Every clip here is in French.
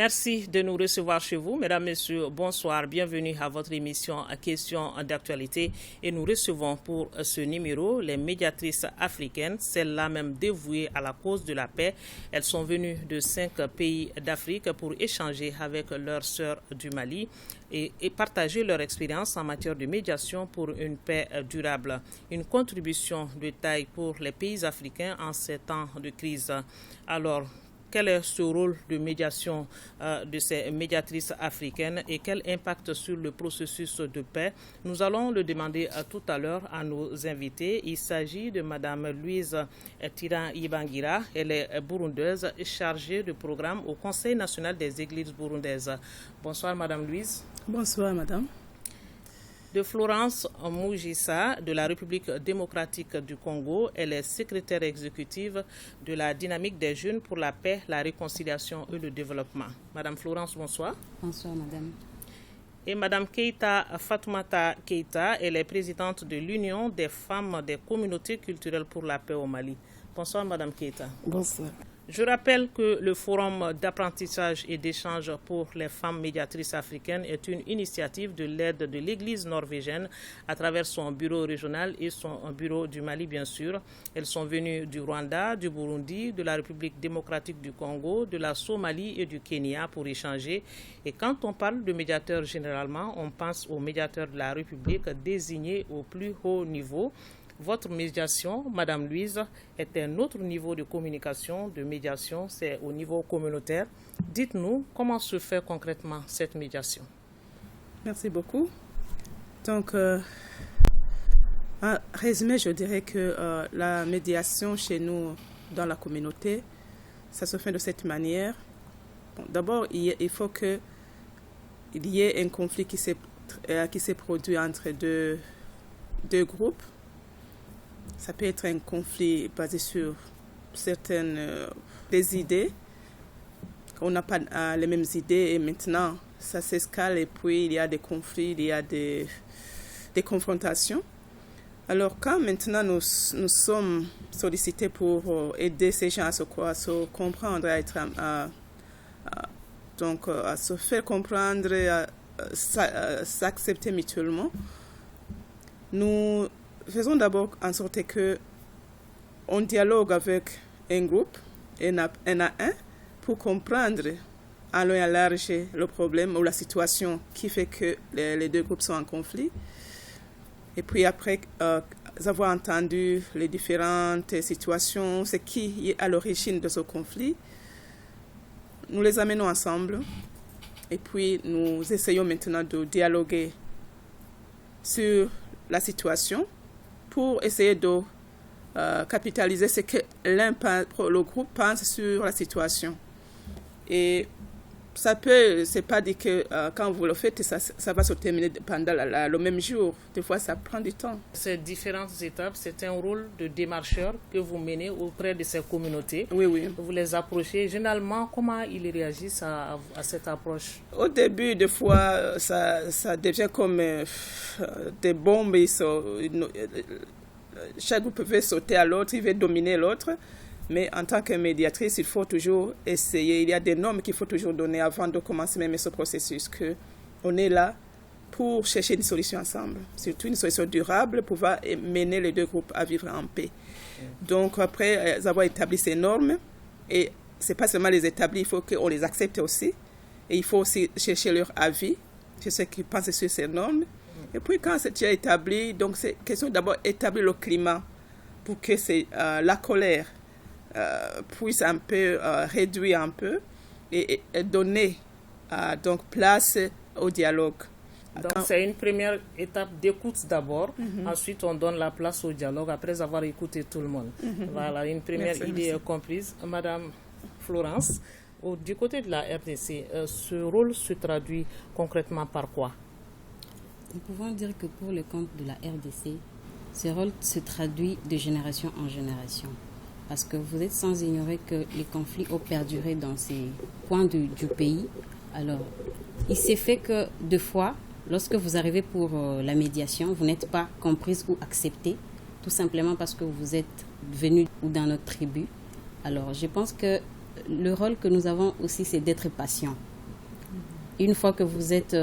Merci de nous recevoir chez vous. Mesdames, Messieurs, bonsoir. Bienvenue à votre émission Questions d'actualité. Et nous recevons pour ce numéro les médiatrices africaines, celles-là même dévouées à la cause de la paix. Elles sont venues de 5 pays d'Afrique pour échanger avec leurs sœurs du Mali et partager leur expérience en matière de médiation pour une paix durable. Une contribution de taille pour les pays africains en ces temps de crise. Alors, quel est ce rôle de médiation de ces médiatrices africaines et quel impact sur le processus de paix? Nous allons le demander tout à l'heure à nos invités. Il s'agit de Mme Louise Tiran-Ibangira. Elle est burundaise, chargée de programme au Conseil national des églises burundaises. Bonsoir Mme Louise. Bonsoir Madame. De Florence Mujisa de la République démocratique du Congo. Elle est secrétaire exécutive de la dynamique des jeunes pour la paix, la réconciliation et le développement. Madame Florence, bonsoir. Bonsoir Madame. Et Madame Keita Fatoumata Keita, elle est présidente de l'Union des femmes des communautés culturelles pour la paix au Mali. Bonsoir Madame Keita. Bonsoir. Je rappelle que le Forum d'apprentissage et d'échange pour les femmes médiatrices africaines est une initiative de l'aide de l'Église norvégienne à travers son bureau régional et son bureau du Mali, bien sûr. Elles sont venues du Rwanda, du Burundi, de la République démocratique du Congo, de la Somalie et du Kenya pour échanger. Et quand on parle de médiateurs, généralement, on pense aux médiateurs de la République désignés au plus haut niveau. Votre médiation, Madame Louise, est un autre niveau de communication, de médiation, c'est au niveau communautaire. Dites-nous comment se fait concrètement cette médiation. Merci beaucoup. Donc, en résumé, je dirais que la médiation chez nous dans la communauté, ça se fait de cette manière. Bon, d'abord, il faut qu'il y ait un conflit qui s'est produit entre deux groupes. Ça peut être un conflit basé sur certaines des idées. On n'a pas les mêmes idées et maintenant ça s'escale et puis il y a des conflits, il y a des confrontations. Alors quand maintenant nous sommes sollicités pour aider ces gens à se comprendre, à se faire comprendre, à s'accepter mutuellement, nous faisons d'abord en sorte qu'on dialogue avec un groupe, un à un, pour comprendre à long et à large le problème ou la situation qui fait que les deux groupes sont en conflit. Et puis après avoir entendu les différentes situations, ce qui est à l'origine de ce conflit, nous les amenons ensemble et puis nous essayons maintenant de dialoguer sur la situation pour essayer de capitaliser ce que le groupe pense sur la situation. Et c'est pas dit que quand vous le faites, ça va se terminer pendant le même jour. Des fois, ça prend du temps. Ces différentes étapes, c'est un rôle de démarcheur que vous menez auprès de ces communautés. Oui. Vous les approchez. Généralement, comment ils réagissent à cette approche? Au début, des fois, ça devient comme des bombes. Chaque groupe veut sauter à l'autre, il veut dominer l'autre. Mais en tant que médiatrice, il faut toujours essayer. Il y a des normes qu'il faut toujours donner avant de commencer même ce processus. On est là pour chercher une solution ensemble. Surtout une solution durable pour pouvoir mener les deux groupes à vivre en paix. Donc après avoir établi ces normes, et ce n'est pas seulement les établir, il faut qu'on les accepte aussi. Et il faut aussi chercher leur avis sur ce qu'ils pensent sur ces normes. Et puis quand c'est déjà établi, donc c'est question d'abord d'établir le climat pour que la colère puisse un peu réduire un peu et donner donc place au dialogue. Donc c'est une première étape d'écoute d'abord. Ensuite on donne la place au dialogue après avoir écouté tout le monde. Voilà, une première idée comprise. Madame Florence, du côté de la RDC, ce rôle se traduit concrètement par quoi? Nous pouvons dire que pour le compte de la RDC, ce rôle se traduit de génération en génération. Parce que vous êtes sans ignorer que les conflits ont perduré dans ces coins du pays. Alors, il s'est fait que, deux fois, lorsque vous arrivez pour la médiation, vous n'êtes pas comprise ou acceptée, tout simplement parce que vous êtes venu dans notre tribu. Alors, je pense que le rôle que nous avons aussi, c'est d'être patient. une fois que vous êtes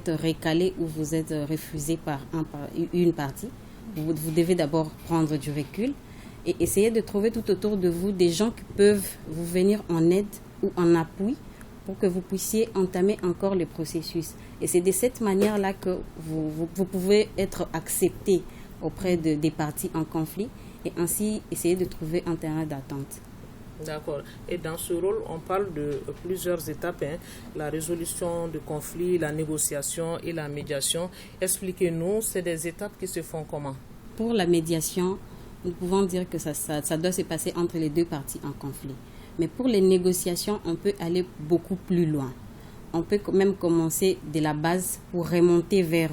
recalé ou vous êtes refusé par une partie, vous devez d'abord prendre du recul et essayer de trouver tout autour de vous des gens qui peuvent vous venir en aide ou en appui pour que vous puissiez entamer encore le processus. Et c'est de cette manière-là que vous pouvez être accepté auprès des parties en conflit et ainsi essayer de trouver un terrain d'attente. D'accord. Et dans ce rôle, on parle de plusieurs étapes, la résolution de conflits, la négociation et la médiation. Expliquez-nous, c'est des étapes qui se font comment? Pour la médiation, nous pouvons dire que ça doit se passer entre les deux parties en conflit. Mais pour les négociations, on peut aller beaucoup plus loin. On peut même commencer de la base pour remonter vers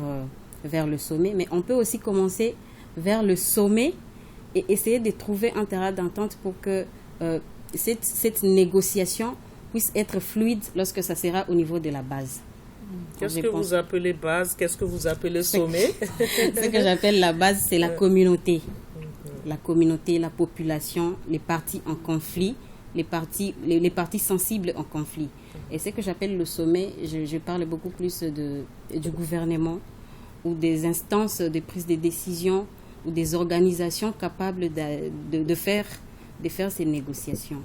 le sommet, mais on peut aussi commencer vers le sommet et essayer de trouver un terrain d'entente pour que cette négociation puisse être fluide lorsque ça sera au niveau de la base. Qu'est-ce que vous appelez base? Qu'est-ce que vous appelez sommet? Ce que j'appelle la base, c'est la communauté. La communauté, la population, les parties en conflit, les parties sensibles en conflit. Et ce que j'appelle le sommet, je parle beaucoup plus du gouvernement ou des instances de prise de décision ou des organisations capables de faire ces négociations.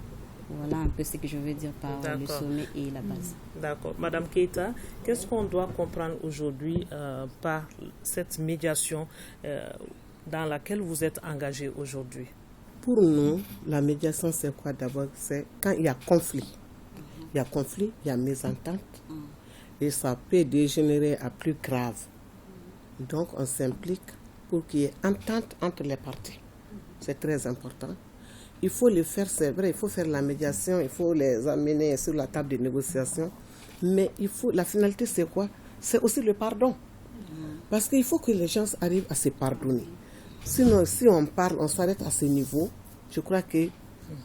Voilà un peu ce que je veux dire par le sommet et la base. D'accord. Madame Keita, qu'est-ce qu'on doit comprendre aujourd'hui par cette médiation dans laquelle vous êtes engagée aujourd'hui? Pour nous, la médiation, c'est quoi d'abord? C'est quand il y a conflit. Il y a conflit, il y a mésentente. Et ça peut dégénérer à plus grave. Donc, on s'implique pour qu'il y ait entente entre les parties. C'est très important. Il faut le faire, c'est vrai, il faut faire la médiation, il faut les amener sur la table de négociation. Mais la finalité, c'est quoi? C'est aussi le pardon. Parce qu'il faut que les gens arrivent à se pardonner. Sinon, si on parle, on s'arrête à ce niveau, je crois que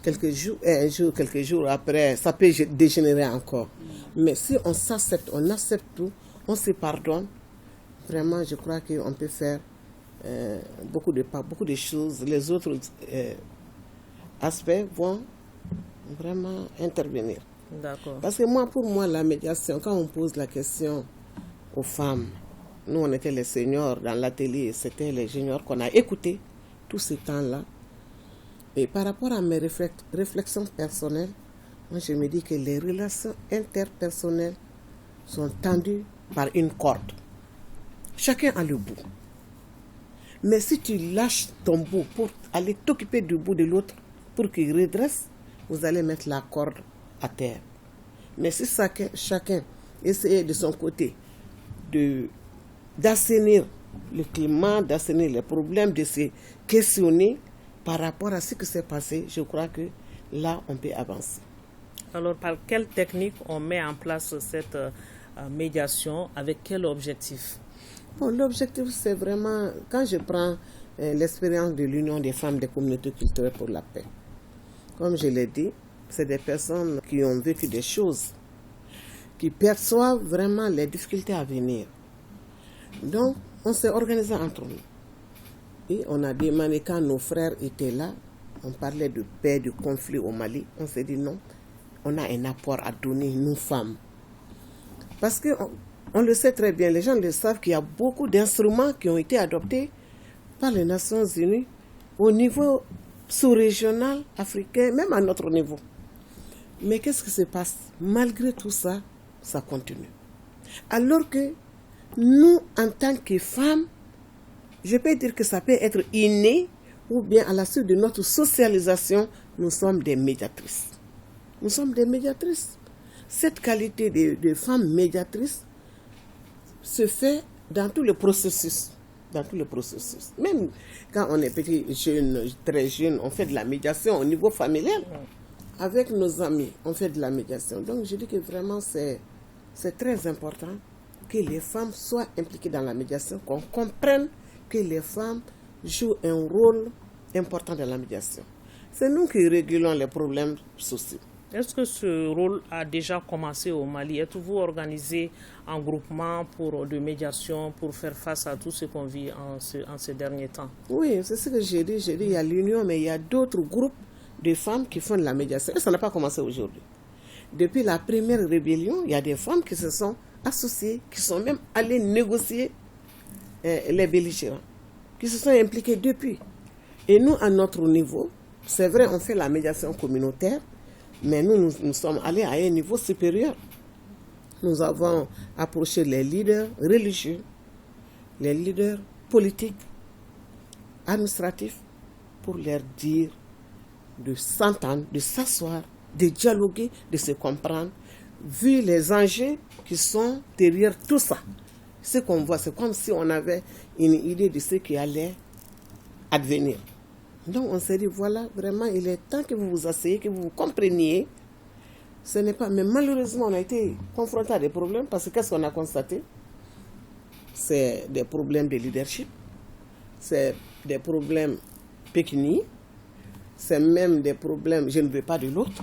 quelques jours après, ça peut dégénérer encore. Mais si on s'accepte, on accepte tout, on se pardonne, vraiment, je crois qu'on peut faire beaucoup de choses. Les autres aspects vont vraiment intervenir. D'accord. Parce que pour moi, la médiation, quand on pose la question aux femmes, nous, on était les seniors dans l'atelier, c'était les juniors qu'on a écoutés tout ce temps-là. Et par rapport à mes réflexions personnelles, moi, je me dis que les relations interpersonnelles sont tendues par une corde. Chacun a le bout. Mais si tu lâches ton bout pour aller t'occuper du bout de l'autre, pour qu'il redresse, vous allez mettre la corde à terre. Mais si chacun essaie de son côté d'assainir le climat, d'assainir les problèmes, de se questionner par rapport à ce qui s'est passé, je crois que là, on peut avancer. Alors, par quelle technique on met en place cette médiation, avec quel objectif? Bon, l'objectif, c'est vraiment, quand je prends l'expérience de l'Union des femmes des communautés culturelles pour la paix, comme je l'ai dit, c'est des personnes qui ont vécu des choses, qui perçoivent vraiment les difficultés à venir. Donc, on s'est organisé entre nous. Et on a demandé, quand nos frères étaient là, on parlait de paix, de conflit au Mali, on s'est dit non, on a un apport à donner, nous femmes. Parce qu'on le sait très bien, les gens le savent qu'il y a beaucoup d'instruments qui ont été adoptés par les Nations Unies au niveau sous-régional, africain, même à notre niveau. Mais qu'est-ce qui se passe? Malgré tout ça, ça continue. Alors que nous, en tant que femmes, je peux dire que ça peut être inné ou bien à la suite de notre socialisation, nous sommes des médiatrices. Nous sommes des médiatrices. Cette qualité de femme médiatrice se fait dans tout le processus. Dans tout le processus. Même quand on est petit, jeune, très jeune, on fait de la médiation au niveau familial. Avec nos amis, on fait de la médiation. Donc je dis que vraiment c'est très important que les femmes soient impliquées dans la médiation, qu'on comprenne que les femmes jouent un rôle important dans la médiation. C'est nous qui régulons les problèmes sociaux. Est-ce que ce rôle a déjà commencé au Mali? Êtes-vous organisé en groupement de médiation pour faire face à tout ce qu'on vit en ces derniers temps? Oui, c'est ce que j'ai dit. J'ai dit il y a l'Union, mais il y a d'autres groupes de femmes qui font de la médiation. Et ça n'a pas commencé aujourd'hui. depuis la première rébellion, il y a des femmes qui se sont associées, qui sont même allées négocier les belligérants, qui se sont impliquées depuis. Et nous, à notre niveau, c'est vrai, on fait la médiation communautaire, mais nous sommes allés à un niveau supérieur. Nous avons approché les leaders religieux, les leaders politiques, administratifs, pour leur dire de s'entendre, de s'asseoir, de dialoguer, de se comprendre, vu les enjeux qui sont derrière tout ça. Ce qu'on voit, c'est comme si on avait une idée de ce qui allait advenir. Donc on s'est dit, voilà, vraiment, il est temps que vous vous asseyez, que vous vous compreniez. Ce n'est pas... Mais malheureusement, on a été confrontés à des problèmes, parce que qu'est-ce qu'on a constaté? C'est des problèmes de leadership, c'est des problèmes pécuniaires, c'est même des problèmes, je ne veux pas de l'autre.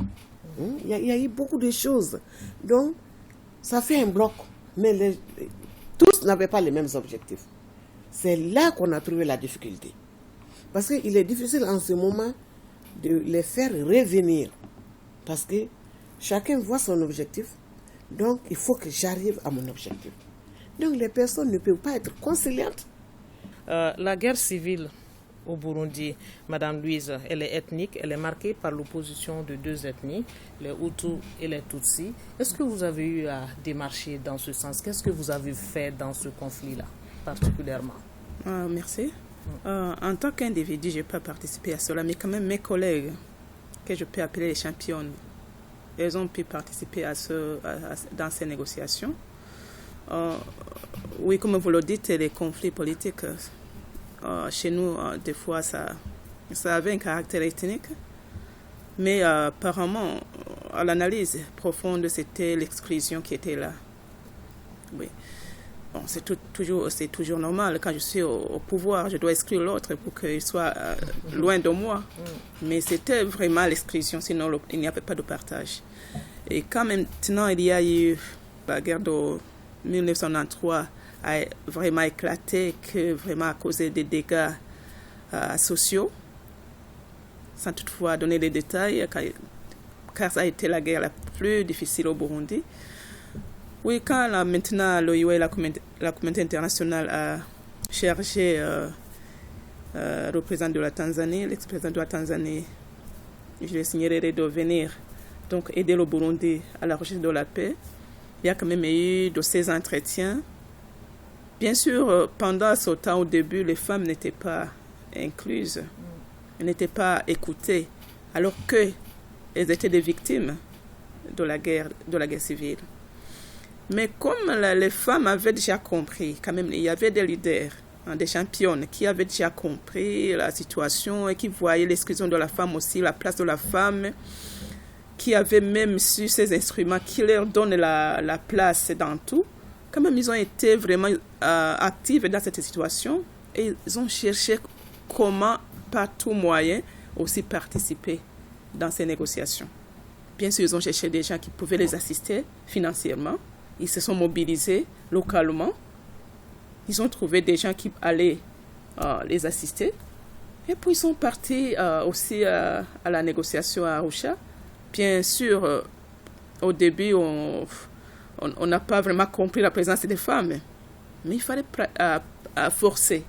Il y a eu beaucoup de choses. Donc, ça fait un bloc. Mais tous n'avaient pas les mêmes objectifs. C'est là qu'on a trouvé la difficulté. Parce qu'il est difficile en ce moment de les faire revenir. Parce que chacun voit son objectif. Donc, il faut que j'arrive à mon objectif. Donc, les personnes ne peuvent pas être conciliantes. La guerre civile au Burundi, Madame Louise, elle est ethnique, elle est marquée par l'opposition de deux ethnies, les Hutus et les Tutsis. Est-ce que vous avez eu à démarcher dans ce sens? Qu'est-ce que vous avez fait dans ce conflit-là, particulièrement? Merci. En tant qu'individu, je n'ai pas participé à cela, mais quand même mes collègues, que je peux appeler les championnes, elles ont pu participer dans ces négociations. Oui, comme vous le dites, les conflits politiques, chez nous, des fois, ça avait un caractère ethnique. Mais apparemment, à l'analyse profonde, c'était l'exclusion qui était là. Oui. Bon, c'est toujours normal. Quand je suis au pouvoir, je dois exclure l'autre pour qu'il soit loin de moi. Mais c'était vraiment l'exclusion, sinon il n'y avait pas de partage. Et quand maintenant il y a eu la guerre de 1993 a vraiment éclaté, que vraiment a causé des dégâts sociaux, sans toutefois donner les détails, car ça a été la guerre la plus difficile au Burundi. Oui, quand maintenant l'OIE, la communauté internationale, a cherché le représentant de la Tanzanie, l'ex-président de la Tanzanie, Julius Nyerere, de venir donc aider le Burundi à la recherche de la paix, il y a quand même eu de ces entretiens. Bien sûr, pendant ce temps, au début, les femmes n'étaient pas incluses, elles n'étaient pas écoutées, alors qu'elles étaient des victimes de la guerre civile. Mais comme les femmes avaient déjà compris, quand même, il y avait des leaders, des championnes qui avaient déjà compris la situation et qui voyaient l'exclusion de la femme aussi, la place de la femme, qui avaient même su ces instruments qui leur donnent la place dans tout. Quand même, ils ont été vraiment actifs dans cette situation et ils ont cherché comment, par tout moyen, aussi participer dans ces négociations. Bien sûr, ils ont cherché des gens qui pouvaient les assister financièrement. Ils se sont mobilisés localement. Ils ont trouvé des gens qui allaient les assister. Et puis, ils sont partis aussi à la négociation à Arusha. Bien sûr, au début, on n'a pas vraiment compris la présence des femmes. Mais il fallait forcer,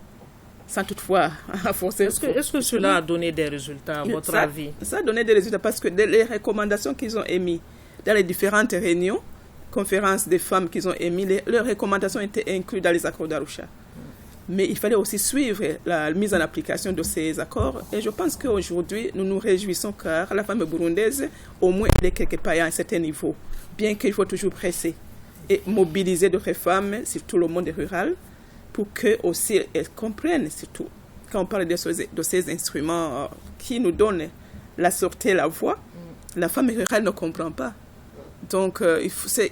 sans toutefois forcer. Est-ce que cela a donné des résultats, à votre avis? Ça a donné des résultats parce que les recommandations qu'ils ont émises dans les différentes réunions, conférences des femmes qu'ils ont émises, leurs recommandations étaient incluses dans les accords d'Arusha. Mais il fallait aussi suivre la mise en application de ces accords. Et je pense qu'aujourd'hui, nous nous réjouissons car la femme burundaise, au moins, elle est quelque part à un certain niveau. Bien qu'il faut toujours presser et mobiliser d'autres femmes, surtout le monde rural, pour qu'elles aussi elles comprennent, surtout quand on parle de ces instruments qui nous donnent la sûreté, la voix, la femme rurale ne comprend pas. Donc,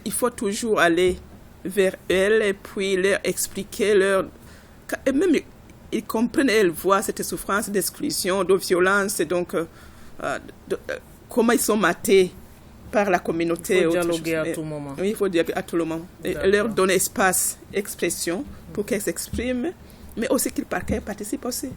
il faut toujours aller vers elles et puis leur expliquer, et même ils comprennent, elles voient cette souffrance d'exclusion, de violence, et donc comment ils sont matés par la communauté. Il faut dialoguer à tout moment. Oui, il faut dialoguer à tout le moment. Et leur donner espace, expression, pour qu'elles s'expriment, mais aussi qu'ils participent aussi.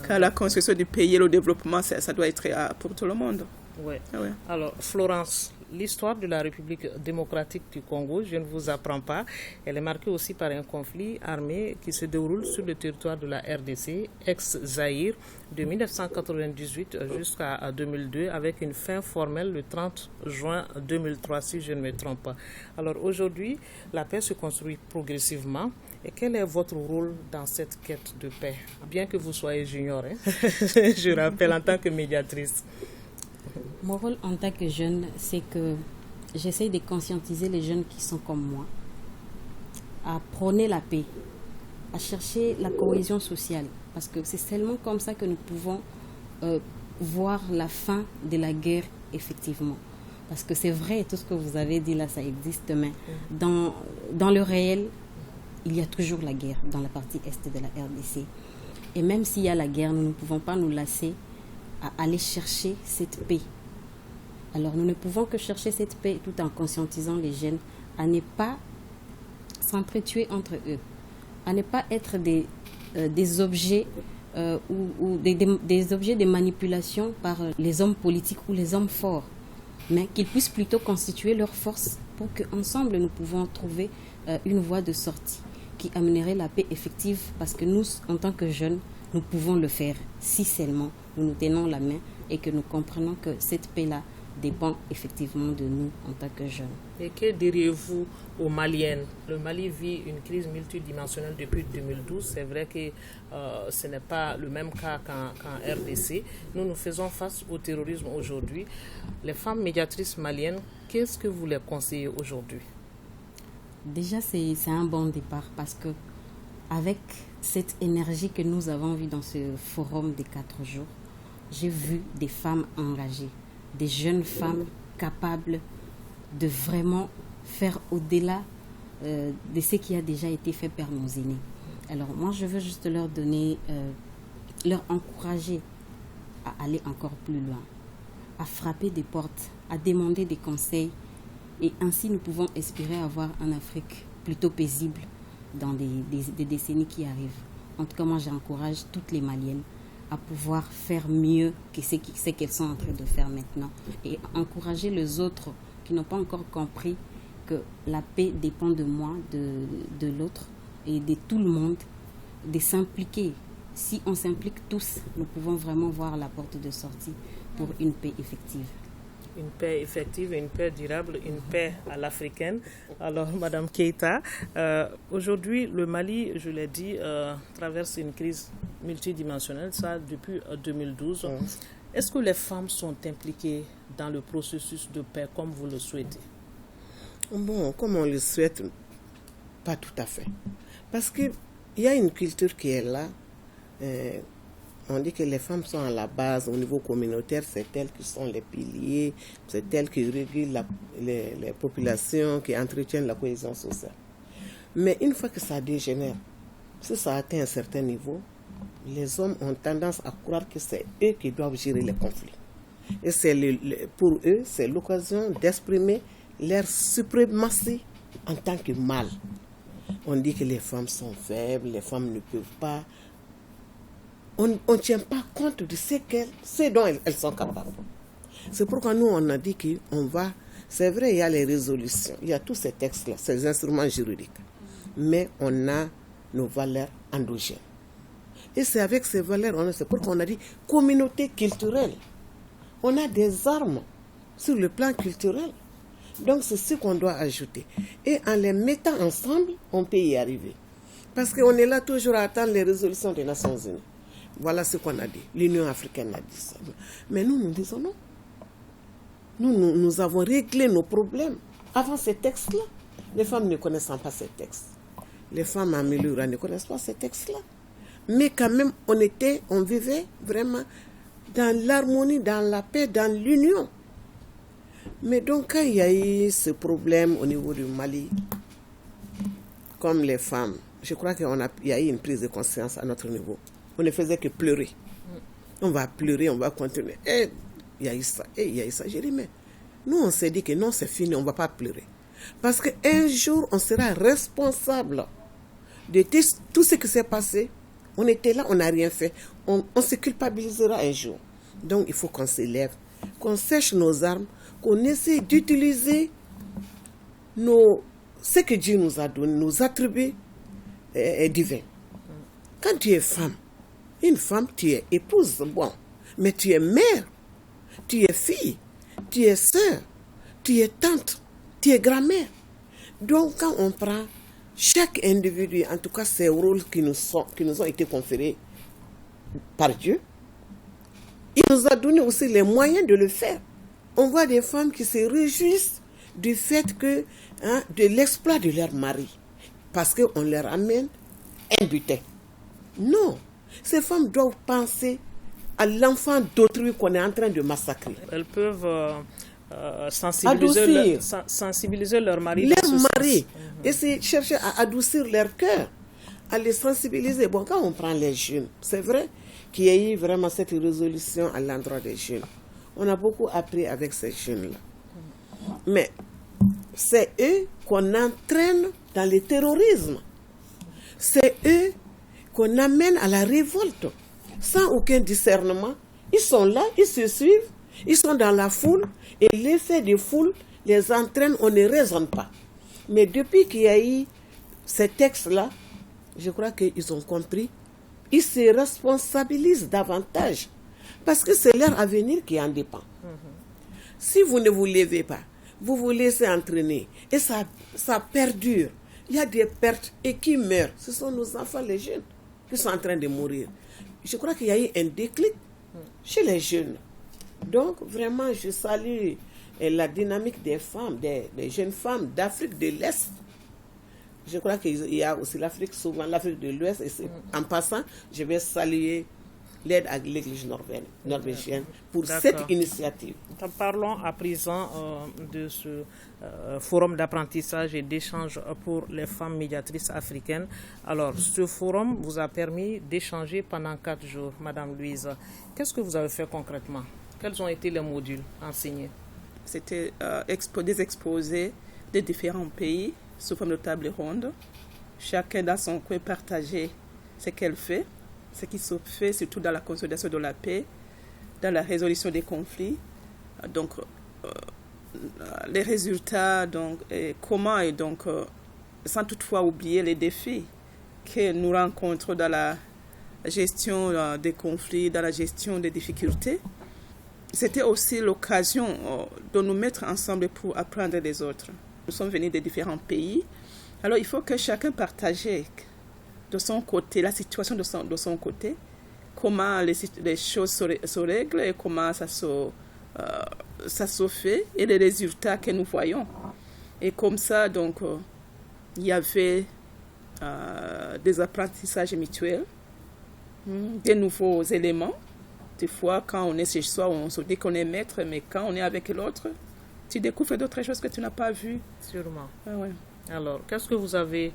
Car la construction du pays et le développement, ça doit être pour tout le monde. Ouais. Alors, Florence, l'histoire de la République démocratique du Congo, je ne vous apprends pas, elle est marquée aussi par un conflit armé qui se déroule sur le territoire de la RDC, ex-Zaïre, de 1998 jusqu'à 2002, avec une fin formelle le 30 juin 2003, si je ne me trompe pas. Alors aujourd'hui, la paix se construit progressivement. Et quel est votre rôle dans cette quête de paix? Bien que vous soyez junior, hein? Je rappelle, en tant que médiatrice. Mon rôle en tant que jeune, c'est que j'essaye de conscientiser les jeunes qui sont comme moi à prôner la paix, à chercher la cohésion sociale. Parce que c'est seulement comme ça que nous pouvons voir la fin de la guerre, effectivement. Parce que c'est vrai, tout ce que vous avez dit là, ça existe, mais dans le réel, il y a toujours la guerre dans la partie est de la RDC. Et même s'il y a la guerre, nous ne pouvons pas nous lasser à aller chercher cette paix. Alors nous ne pouvons que chercher cette paix tout en conscientisant les jeunes à ne pas s'entretuer entre eux, à ne pas être des objets ou des objets de manipulation par les hommes politiques ou les hommes forts, mais qu'ils puissent plutôt constituer leur force pour qu'ensemble nous pouvons trouver une voie de sortie qui amènerait la paix effective, parce que nous, en tant que jeunes, nous pouvons le faire si seulement nous nous tenons la main et que nous comprenons que cette paix-là dépend effectivement de nous en tant que jeunes. Et que diriez-vous aux Maliennes? Le Mali vit une crise multidimensionnelle depuis 2012. C'est vrai que ce n'est pas le même cas qu'en RDC. Nous faisons face au terrorisme aujourd'hui. Les femmes médiatrices maliennes, qu'est-ce que vous les conseillez aujourd'hui? Déjà, c'est un bon départ, parce que avec cette énergie que nous avons vue dans ce forum des 4 jours, j'ai vu des femmes engagées, des jeunes femmes capables de vraiment faire au-delà de ce qui a déjà été fait par nos aînés. Alors moi, je veux juste leur donner, leur encourager à aller encore plus loin, à frapper des portes, à demander des conseils. Et ainsi, nous pouvons espérer avoir une Afrique plutôt paisible dans des décennies qui arrivent. En tout cas, moi, j'encourage toutes les Maliennes à pouvoir faire mieux que ce qu'elles sont en train de faire maintenant. Et encourager les autres qui n'ont pas encore compris que la paix dépend de moi, de l'autre et de tout le monde, de s'impliquer. Si on s'implique tous, nous pouvons vraiment voir la porte de sortie pour une paix effective. Une paix effective, une paix durable, une paix à l'africaine. Alors, Madame Keïta, aujourd'hui, le Mali, je l'ai dit, traverse une crise multidimensionnelle, ça depuis 2012. Est-ce que les femmes sont impliquées dans le processus de paix comme vous le souhaitez? Bon, comme on le souhaite, pas tout à fait. Parce qu'il y a une culture qui est là. On dit que les femmes sont à la base, au niveau communautaire, c'est elles qui sont les piliers, c'est elles qui régulent les populations, qui entretiennent la cohésion sociale. Mais une fois que ça dégénère, si ça atteint un certain niveau, les hommes ont tendance à croire que c'est eux qui doivent gérer les conflits. Et pour eux, c'est l'occasion d'exprimer leur suprématie en tant que mâle. On dit que les femmes sont faibles, les femmes ne peuvent pas. On ne tient pas compte de ce dont elles sont capables. C'est pourquoi nous, on a dit qu'on va... C'est vrai, il y a les résolutions, il y a tous ces textes-là, ces instruments juridiques. Mais on a nos valeurs endogènes. Et c'est avec ces valeurs, c'est pourquoi on a dit communauté culturelle. On a des armes sur le plan culturel. Donc c'est ce qu'on doit ajouter. Et en les mettant ensemble, on peut y arriver. Parce qu'on est là toujours à attendre les résolutions des Nations Unies. Voilà ce qu'on a dit. L'Union africaine a dit ça. Mais nous disons non. Nous avons réglé nos problèmes avant ces textes-là. Les femmes ne connaissent pas ces textes. Les femmes en milieu rural ne connaissent pas ces textes-là. Mais quand même, on vivait vraiment dans l'harmonie, dans la paix, dans l'union. Mais donc, quand il y a eu ce problème au niveau du Mali, comme les femmes, je crois qu'il y a eu une prise de conscience à notre niveau. On ne faisait que pleurer. On va pleurer, on va continuer. Et il y a eu ça, et il y a eu ça. J'ai dit, mais nous, on s'est dit que non, c'est fini, on ne va pas pleurer. Parce qu'un jour, on sera responsable de tout ce qui s'est passé. On était là, on n'a rien fait. On se culpabilisera un jour. Donc, il faut qu'on s'élève, qu'on sèche nos armes qu'on essaie d'utiliser ce que Dieu nous a donné, nos attributs divins. Quand tu es femme, une femme, tu es épouse, bon, mais tu es mère, tu es fille, tu es sœur, tu es tante, tu es grand-mère. Donc, quand on prend chaque individu, en tout cas ces rôles qui nous ont été conférés par Dieu, il nous a donné aussi les moyens de le faire. On voit des femmes qui se réjouissent du fait que, de l'exploit de leur mari, parce qu'on leur amène un butin. Non, ces femmes doivent penser à l'enfant d'autrui qu'on est en train de massacrer. Elles peuvent sensibiliser leur mari. Essayer de chercher à adoucir leur cœur, à les sensibiliser. Bon, quand on prend les jeunes, c'est vrai qu'il y a eu vraiment cette résolution à l'endroit des jeunes. On a beaucoup appris avec ces jeunes-là. Mais c'est eux qu'on entraîne dans le terrorisme. C'est eux qu'on amène à la révolte. Sans aucun discernement, ils sont là, ils se suivent, ils sont dans la foule, et l'effet de foule les entraîne, on ne raisonne pas. Mais depuis qu'il y a eu ces textes-là, je crois qu'ils ont compris, ils se responsabilisent davantage, parce que c'est leur avenir qui en dépend. Si vous ne vous levez pas, vous vous laissez entraîner, et ça perdure, il y a des pertes, et qui meurent, ce sont nos enfants, les jeunes, qui sont en train de mourir. Je crois qu'il y a eu un déclic chez les jeunes. Donc, vraiment, je salue la dynamique des femmes, des jeunes femmes d'Afrique de l'Est. Je crois qu'il y a aussi l'Afrique, souvent l'Afrique de l'Ouest. Et en passant, je vais saluer l'aide à l'Église norvégienne pour cette initiative. Parlons à présent de ce forum d'apprentissage et d'échange pour les femmes médiatrices africaines. Alors, ce forum vous a permis d'échanger pendant 4 jours, Madame Louise. Qu'est-ce que vous avez fait concrètement? Quels ont été les modules enseignés? C'était des exposés de différents pays sous forme de table ronde. Chacun dans son coin partageait ce qu'elle fait, ce qui se fait surtout dans la consolidation de la paix, dans la résolution des conflits. Donc, les résultats, donc, et comment, et donc, sans toutefois oublier les défis que nous rencontrons dans la gestion des conflits, dans la gestion des difficultés. C'était aussi l'occasion de nous mettre ensemble pour apprendre des autres. Nous sommes venus de différents pays. Alors, il faut que chacun partage de son côté, la situation de son côté, comment les choses se règlent et comment ça se fait et les résultats que nous voyons. Et comme ça, donc, il y avait des apprentissages mutuels, des nouveaux éléments. Des fois, quand on est chez soi, on se dit qu'on est maître, mais quand on est avec l'autre, tu découvres d'autres choses que tu n'as pas vues. Sûrement. Ah ouais. Alors, qu'est-ce que vous avez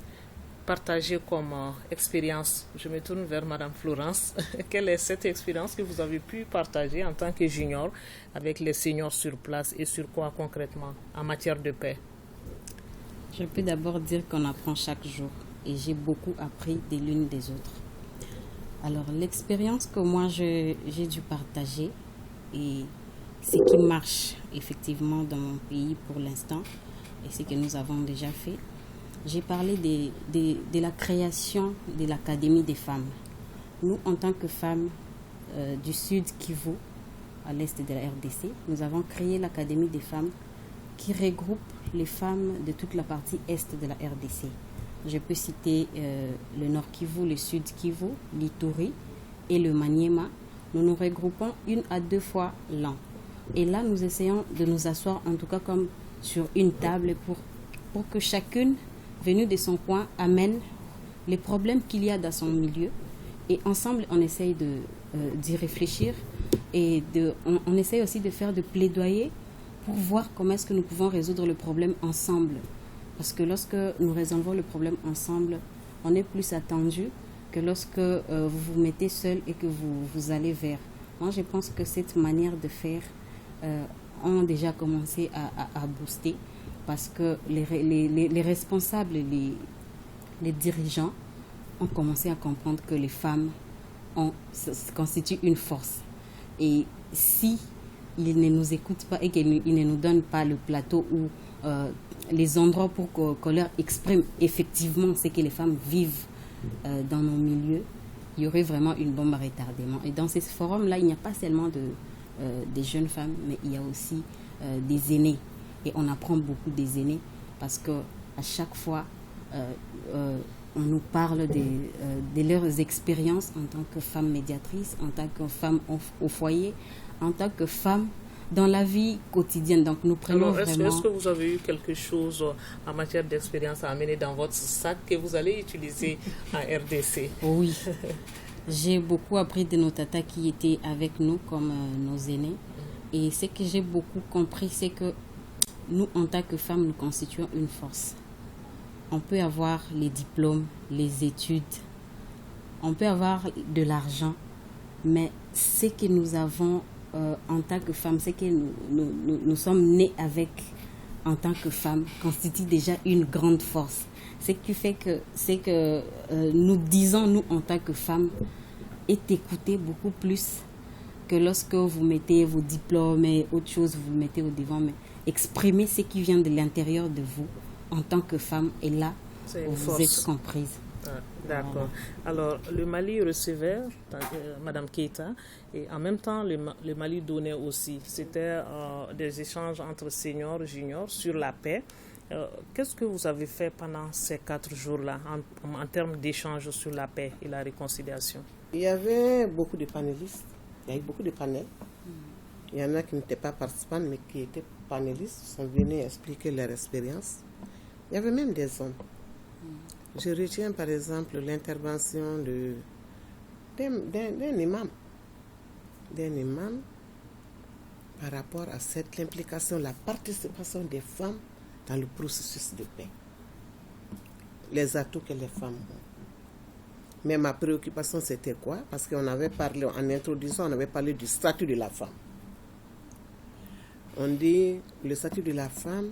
partagé comme expérience? Je me tourne vers Madame Florence. Quelle est cette expérience que vous avez pu partager en tant que junior avec les seniors sur place et sur quoi concrètement en matière de paix? Je peux d'abord dire qu'on apprend chaque jour et j'ai beaucoup appris des l'une des autres. Alors, l'expérience que moi j'ai dû partager et ce qui marche effectivement dans mon pays pour l'instant et ce que nous avons déjà fait, j'ai parlé de la création de l'Académie des femmes. Nous, en tant que femmes du Sud Kivu, à l'est de la RDC, nous avons créé l'Académie des femmes qui regroupe les femmes de toute la partie est de la RDC. Je peux citer le Nord Kivu, le Sud Kivu, l'Ituri et le Maniema. Nous nous regroupons 1 à 2 fois l'an. Et là, nous essayons de nous asseoir, en tout cas comme sur une table, pour que chacune, venue de son coin, amène les problèmes qu'il y a dans son milieu. Et ensemble, on essaye d'y réfléchir et on essaye aussi de faire des plaidoyers pour voir comment est-ce que nous pouvons résoudre le problème ensemble. Parce que lorsque nous résolvons le problème ensemble, on est plus attendu que lorsque vous vous mettez seul et que vous allez vers. Moi, je pense que cette manière de faire ont déjà commencé à booster parce que les responsables, les dirigeants ont commencé à comprendre que les femmes constituent une force. Et si il ne nous écoute pas et qu'il ne nous donne pas le plateau ou les endroits pour qu'on leur exprime effectivement ce que les femmes vivent dans nos milieux, il y aurait vraiment une bombe à retardement. Et dans ces forums-là, il n'y a pas seulement des jeunes femmes, mais il y a aussi des aînés. Et on apprend beaucoup des aînés parce qu'à chaque fois, on nous parle de leurs expériences en tant que femmes médiatrices, en tant que femmes au foyer, en tant que femmes dans la vie quotidienne. Donc nous prenons vraiment... Est-ce que vous avez eu quelque chose en matière d'expérience à amener dans votre sac que vous allez utiliser en RDC? Oui, j'ai beaucoup appris de nos tatas qui étaient avec nous comme nos aînés. Et ce que j'ai beaucoup compris, c'est que nous, en tant que femmes, nous constituons une force. On peut avoir les diplômes, les études, on peut avoir de l'argent, mais ce que nous avons en tant que femmes, ce que nous sommes nés avec en tant que femmes, constitue déjà une grande force. Ce qui fait que c'est que nous disons, nous, en tant que femmes, est écouté beaucoup plus que lorsque vous mettez vos diplômes et autre chose, vous le mettez au devant, mais exprimez ce qui vient de l'intérieur de vous en tant que femme, et là, vous êtes comprise. Ah, d'accord. Alors, le Mali recevait Madame Keita, et en même temps, le Mali donnait aussi. C'était des échanges entre seniors et juniors sur la paix. Qu'est-ce que vous avez fait pendant ces 4 jours-là en termes d'échanges sur la paix et la réconciliation? Il y avait beaucoup de panélistes. Il y a eu beaucoup de panels. Il y en a qui n'étaient pas participants, mais qui étaient panélistes, sont venus expliquer leur expérience. Il y avait même des hommes. Je retiens par exemple l'intervention d'un imam. D'un imam par rapport à l'implication, la participation des femmes dans le processus de paix. Les atouts que les femmes ont. Mais ma préoccupation, c'était quoi? Parce qu'on avait parlé, en introduisant, on avait parlé du statut de la femme. On dit le statut de la femme,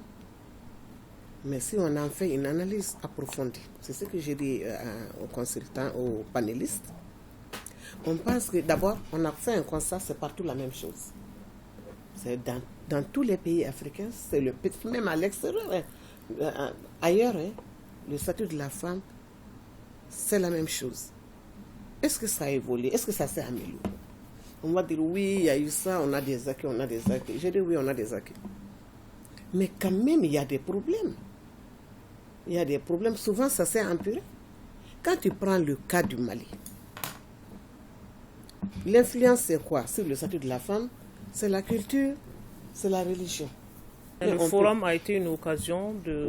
mais si on en fait une analyse approfondie, c'est ce que j'ai dit aux consultants, aux panélistes, on pense que d'abord, on a fait un constat, c'est partout la même chose. C'est dans tous les pays africains, c'est le petit, même à l'extérieur, ailleurs, le statut de la femme, c'est la même chose. Est-ce que ça a évolué? Est-ce que ça s'est amélioré? On va dire oui, il y a eu ça, on a des acquis, on a des acquis. J'ai dit oui, on a des acquis. Mais quand même, il y a des problèmes. Il y a des problèmes. Souvent, ça s'est empiré. Quand tu prends le cas du Mali, l'influence, c'est quoi sur le statut de la femme? C'est la culture, c'est la religion. Le forum a été une occasion de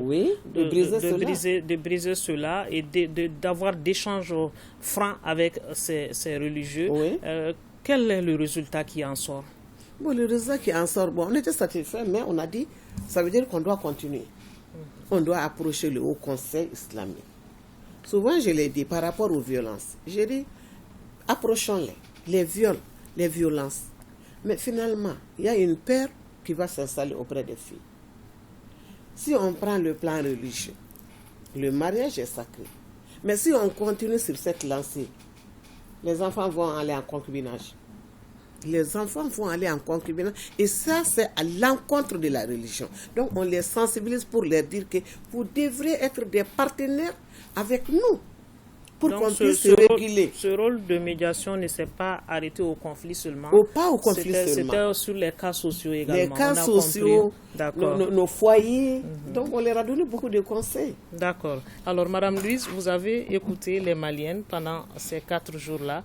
briser cela et d'avoir d'échanges francs avec ces religieux. Oui. Quel est le résultat qui en sort? Bon, le résultat qui en sort, on était satisfait, mais on a dit, ça veut dire qu'on doit continuer. On doit approcher le Haut Conseil islamique. Souvent, je l'ai dit, par rapport aux violences, j'ai dit, approchons-les, les viols, les violences. Mais finalement, il y a une peur qui va s'installer auprès des filles. Si on prend le plan religieux, le mariage est sacré. Mais si on continue sur cette lancée, les enfants vont aller en concubinage. Les enfants vont aller en concubinage. Et ça, c'est à l'encontre de la religion. Donc, on les sensibilise pour leur dire que vous devrez être des partenaires avec nous. Pour qu'on puisse se réguler. Ce rôle de médiation ne s'est pas arrêté au conflit seulement. Pas au conflit seulement. C'était sur les cas sociaux également. Les cas sociaux, nos foyers. Donc, on leur a donné beaucoup de conseils. D'accord. Alors, Madame Louise, vous avez écouté les Maliennes pendant ces 4 jours-là.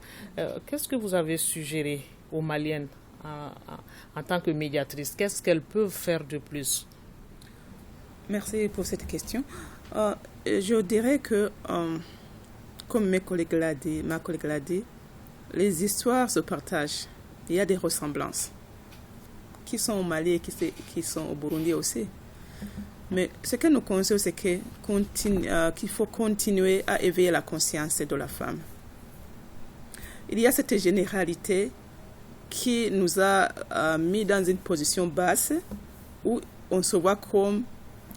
Qu'est-ce que vous avez suggéré aux Maliennes en tant que médiatrice? Qu'est-ce qu'elles peuvent faire de plus? Merci pour cette question. Je dirais que... comme ma collègue l'a dit, les histoires se partagent. Il y a des ressemblances qui sont au Mali et qui sont au Burundi aussi. Mais ce que nous conseillons, c'est qu'il faut continuer à éveiller la conscience de la femme. Il y a cette généralité qui nous a mis dans une position basse où on se voit comme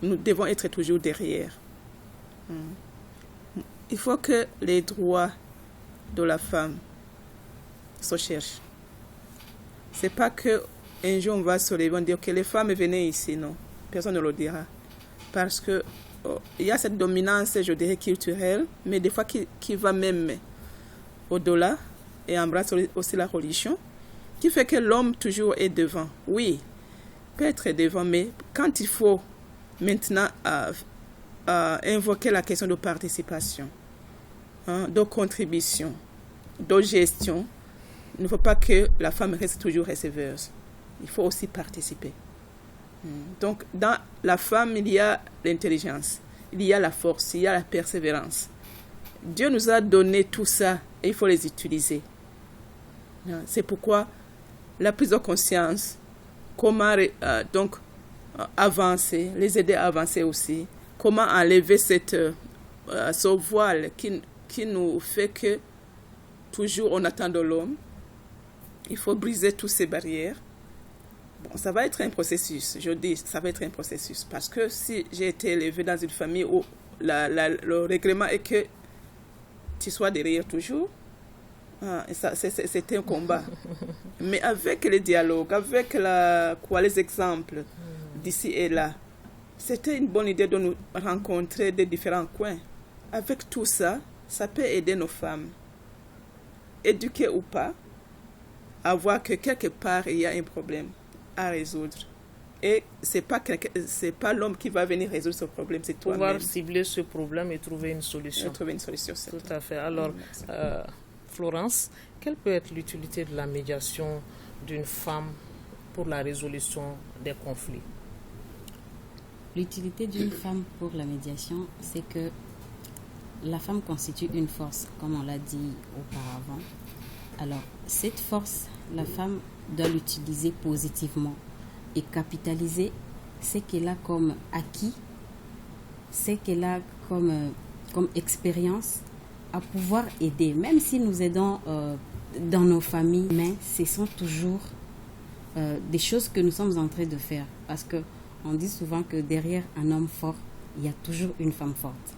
nous devons être toujours derrière. Il faut que les droits de la femme se cherchent. C'est pas que un jour on va se lever, on dit que les femmes venaient ici, non, personne ne le dira. Parce que il y a cette dominance, je dirais, culturelle, mais des fois qui va même au-delà et embrasse aussi la religion, qui fait que l'homme toujours est devant. Oui, peut être devant, mais quand il faut maintenant invoquer la question de participation, de contribution, de gestion, il ne faut pas que la femme reste toujours receveuse. Il faut aussi participer. Donc, dans la femme, il y a l'intelligence, il y a la force, il y a la persévérance. Dieu nous a donné tout ça et il faut les utiliser. C'est pourquoi la prise de conscience, comment donc avancer, les aider à avancer aussi, comment enlever ce voile qui nous fait que toujours on attend de l'homme. Il faut briser toutes ces barrières. Bon, ça va être un processus, je dis, ça va être un processus. Parce que si j'ai été élevée dans une famille où le règlement est que tu sois derrière toujours, c'est un combat. Mais avec les dialogues, avec les exemples d'ici et là, c'était une bonne idée de nous rencontrer des différents coins. Avec tout ça, ça peut aider nos femmes, éduquées ou pas, à voir que quelque part, il y a un problème à résoudre. Et ce n'est pas l'homme qui va venir résoudre ce problème, c'est toi-même. Pouvoir cibler ce problème et trouver une solution. C'est tout à fait. Alors, Florence, quelle peut être l'utilité de la médiation d'une femme pour la résolution des conflits? L'utilité d'une femme pour la médiation, c'est que la femme constitue une force, comme on l'a dit auparavant. Alors, cette force, la femme doit l'utiliser positivement et capitaliser ce qu'elle a comme acquis, ce qu'elle a comme expérience à pouvoir aider. Même si nous aidons dans nos familles, mais ce sont toujours des choses que nous sommes en train de faire. Parce qu'on dit souvent que derrière un homme fort, il y a toujours une femme forte.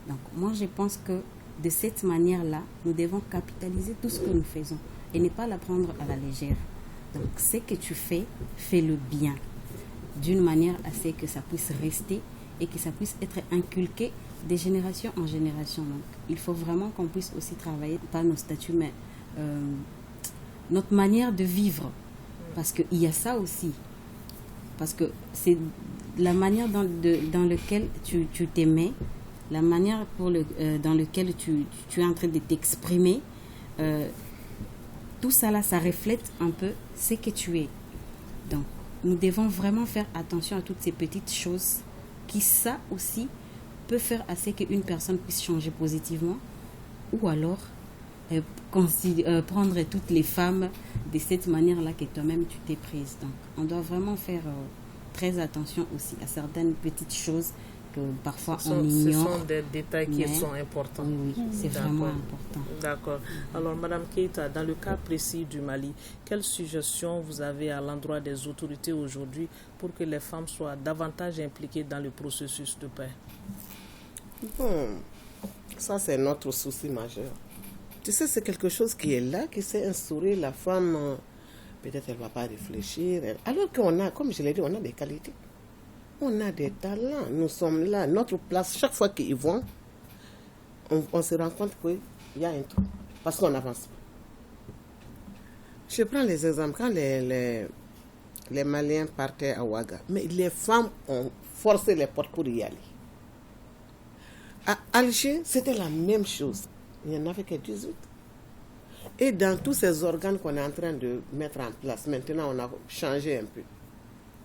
Donc moi, je pense que de cette manière-là, nous devons capitaliser tout ce que nous faisons et ne pas la prendre à la légère. Donc, ce que tu fais, fais-le bien, d'une manière à ce que ça puisse rester et que ça puisse être inculqué de génération en génération. Donc, il faut vraiment qu'on puisse aussi travailler, pas nos statuts, mais notre manière de vivre. Parce qu'il y a ça aussi. Parce que c'est la manière dans laquelle tu t'aimais, la manière dans laquelle tu es en train de t'exprimer. Tout ça là, ça reflète un peu ce que tu es. Donc, nous devons vraiment faire attention à toutes ces petites choses qui, ça aussi, peut faire à ce qu'une personne puisse changer positivement ou alors prendre toutes les femmes de cette manière-là que toi-même tu t'es prise. Donc, on doit vraiment faire très attention aussi à certaines petites choses que parfois on ignore. Ce sont des détails qui sont importants. Oui, c'est vraiment important. D'accord. Alors, Madame Keita, dans le cas précis du Mali, quelles suggestions vous avez à l'endroit des autorités aujourd'hui pour que les femmes soient davantage impliquées dans le processus de paix? Bon, ça c'est notre souci majeur. Tu sais, c'est quelque chose qui est là, qui s'est instauré. La femme, peut-être elle ne va pas réfléchir. Alors qu'on a, comme je l'ai dit, on a des qualités. On a des talents, nous sommes là, notre place, chaque fois qu'ils vont, on se rend compte qu'il y a un truc, parce qu'on n'avance pas. Je prends les exemples, quand les Maliens partaient à Ouaga, mais les femmes ont forcé les portes pour y aller. À Alger, c'était la même chose, il n'y en avait que 18. Et dans tous ces organes qu'on est en train de mettre en place, maintenant on a changé un peu.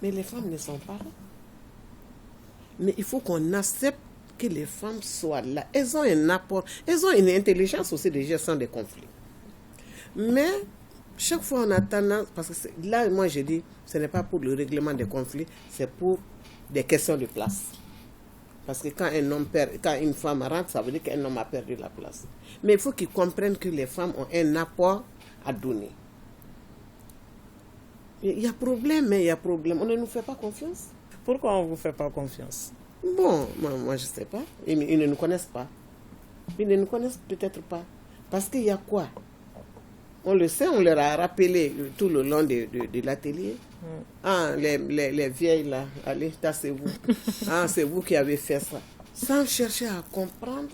Mais les femmes ne sont pas là. Mais il faut qu'on accepte que les femmes soient là. Elles ont un apport, elles ont une intelligence aussi de gestion des conflits. Mais chaque fois on a tendance, parce que là moi je dis, ce n'est pas pour le règlement des conflits, c'est pour des questions de place. Parce que quand une femme rentre, ça veut dire qu'un homme a perdu la place. Mais il faut qu'ils comprennent que les femmes ont un apport à donner. Il y a problème, mais il y a problème. On ne nous fait pas confiance. Pourquoi on ne vous fait pas confiance? Bon, moi je ne sais pas. Ils ne nous connaissent pas. Ils ne nous connaissent peut-être pas. Parce qu'il y a quoi? On le sait, on leur a rappelé tout le long de l'atelier. Ah, les vieilles là, allez, tassez-vous. Ah, c'est vous qui avez fait ça. Sans chercher à comprendre.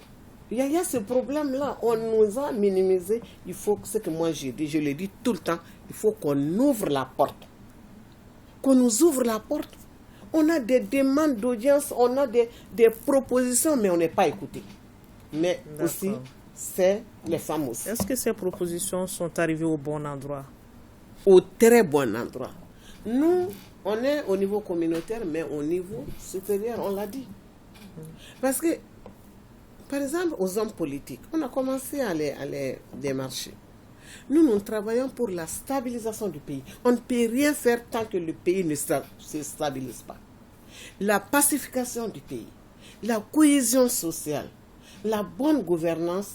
Il y a ce problème-là. On nous a minimisé. Il faut, ce que moi j'ai dit, je le dis tout le temps, il faut qu'on ouvre la porte. Qu'on nous ouvre la porte. On a des demandes d'audience, on a des propositions, mais on n'est pas écouté. Mais aussi, c'est les femmes aussi. Est-ce que ces propositions sont arrivées au bon endroit? Au très bon endroit. Nous, on est au niveau communautaire, mais au niveau supérieur, on l'a dit. Parce que, par exemple, aux hommes politiques, on a commencé à les démarcher. Nous travaillons pour la stabilisation du pays. On ne peut rien faire tant que le pays ne se stabilise pas. La pacification du pays, la cohésion sociale, la bonne gouvernance,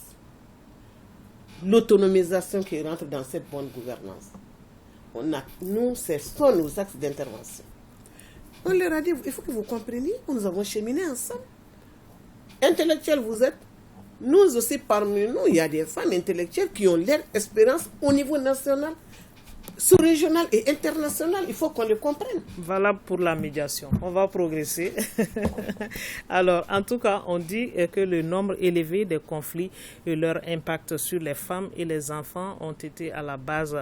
l'autonomisation qui rentre dans cette bonne gouvernance. Nous, ce sont nos axes d'intervention. On leur a dit, il faut que vous compreniez, nous avons cheminé ensemble. Intellectuels vous êtes. Nous aussi, parmi nous, il y a des femmes intellectuelles qui ont leur expérience au niveau national, sous-régional et international. Il faut qu'on le comprenne. Valable pour la médiation. On va progresser. Alors, en tout cas, on dit que le nombre élevé des conflits et leur impact sur les femmes et les enfants ont été à la base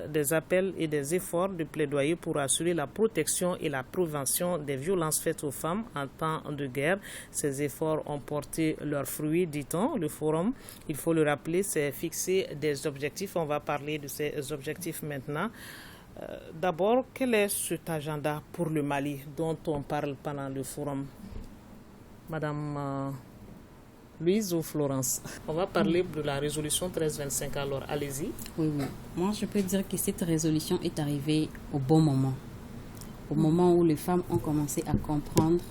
des appels et des efforts de plaidoyer pour assurer la protection et la prévention des violences faites aux femmes en temps de guerre. Ces efforts ont porté leurs fruits, dit-on. Le forum, il faut le rappeler, s'est fixé des objectifs. On va parler de ces objectifs maintenant. D'abord, quel est cet agenda pour le Mali dont on parle pendant le forum? Madame Louise ou Florence? On va parler de la résolution 1325, alors allez-y. Oui. Moi, je peux dire que cette résolution est arrivée au bon moment. Au moment où les femmes ont commencé à comprendre